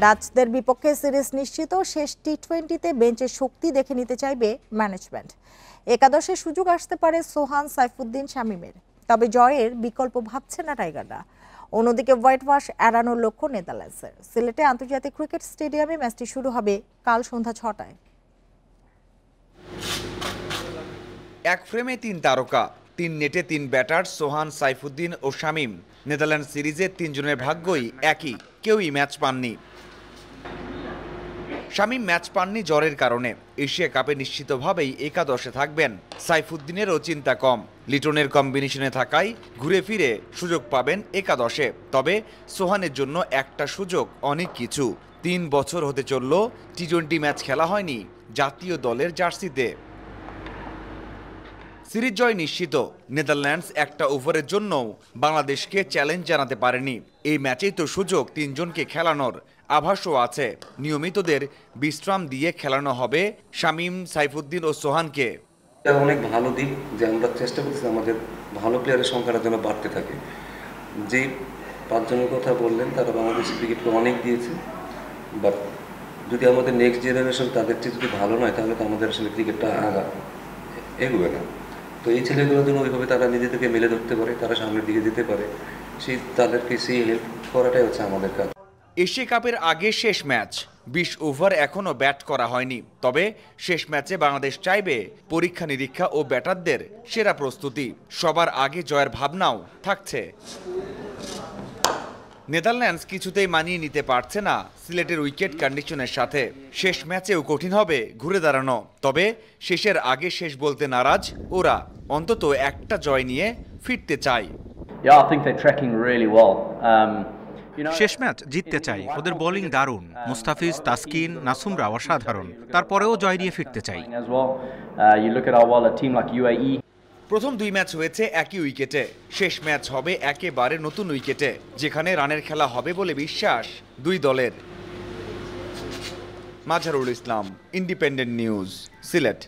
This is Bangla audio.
ডাচদের বিপক্ষে সিরিজ নিশ্চিত, শেষ টি-20তে বেঞ্চের শক্তি দেখে নিতে চাইবে ম্যানেজমেন্ট। একাদশে সুযোগ আসতে পারে সোহান, সাইফুদ্দিন, শামীমের। তবে জয়ের বিকল্প ভাবছে না টাইগাররা। অন্যদিকে হোয়াইট ওয়াশ এড়ানোর লক্ষ্য নেদারল্যান্ডসের। সিলেটে আন্তর্জাতিক ক্রিকেট স্টেডিয়ামে ম্যাচটি শুরু হবে কাল সন্ধ্যা 6টায়। এক ফ্রেমে 3 তারকা, 3 নেটে 3 ব্যাটার সোহান, সাইফুদ্দিন ও শামীম। নেদারল্যান্ড সিরিজের 3 জনের ভাগ্যই একই, কেউই ম্যাচ পাননি। শামীম ম্যাচ পাননি জ্বরের কারণে। এশিয়া কাপে নিশ্চিতভাবেই একাদশে থাকবেন। সাইফুদ্দিনেরও চিন্তা কম, লিটনের কম্বিনেশনে থাকায় ঘুরে ফিরে সুযোগ পাবেন একাদশে। তবে সোহানের জন্য একটা সুযোগ অনেক কিছু। 3 বছর হতে চলল টি-20 ম্যাচ খেলা হয়নি জাতীয় দলের জার্সিতে। সিরিজ জয় নিশ্চিত। নেদারল্যান্ডস একটা ওভারের জন্যও বাংলাদেশকে চ্যালেঞ্জ জানাতে পারেনি। এই ম্যাচেই তো সুযোগ 3 জনকে খেলানোর। আভাসও আছে নিয়মিতদের বিশ্রাম দিয়ে খেলানো হবে শামীম, সাইফুদ্দিন ও সোহানকে। এটা অনেক ভালো দিক যে আমরা চেষ্টা করছি আমাদের ভালো প্লেয়ারের সংখ্যাটা যেন বাড়তে থাকে। যেই 5 জনের কথা বললেন তারা বাংলাদেশ ক্রিকেটকে অনেক দিয়েছে, বাট যদি আমাদের নেক্সট জেনারেশন তাদের চেয়ে যদি ভালো নয় তাহলে তো আমাদের আসলে ক্রিকেটটা এগোবে না। তো এই ছেলেগুলোর জন্য ওইভাবে তারা নিজেদেরকে মেলে ধরতে পারে, তারা সামনের দিকে যেতে পারে, তাদেরকে সেই হেল্প করাটাই হচ্ছে আমাদের কাজ। এশিয়া কাপের আগে শেষ ম্যাচ, 20 ওভার এখনও ব্যাট করা হয়নি। তবে শেষ ম্যাচে বাংলাদেশ চাইবে পরীক্ষা নিরীক্ষা ও ব্যাটারদের সেরা প্রস্তুতি। সবার আগে জয়ের ভাবনাও থাকছে। নেদারল্যান্ডস কিছুতেই মানিয়ে নিতে পারছে না সিলেটের উইকেট কন্ডিশনের সাথে। শেষ ম্যাচেও কঠিন হবে ঘুরে দাঁড়ানো। তবে শেষের আগে শেষ বলতে নারাজ ওরা, অন্তত একটা জয় নিয়ে ফিরতে চায়। শেষ ম্যাচ জিততে চাই। ওদের বোলিং দারুণ, মুস্তাফিজ, তাসকিন, নাসুমরা অসাধারণ। তারপরেও জয় নিয়ে ফিরতে চাই। প্রথম 2 ম্যাচ হয়েছে একই উইকেটে। শেষ ম্যাচ হবে একেবারে নতুন উইকেটে, যেখানে রানের খেলা হবে বলে বিশ্বাস 2 দলের। Mazharul Islam, independent news, Sylhet.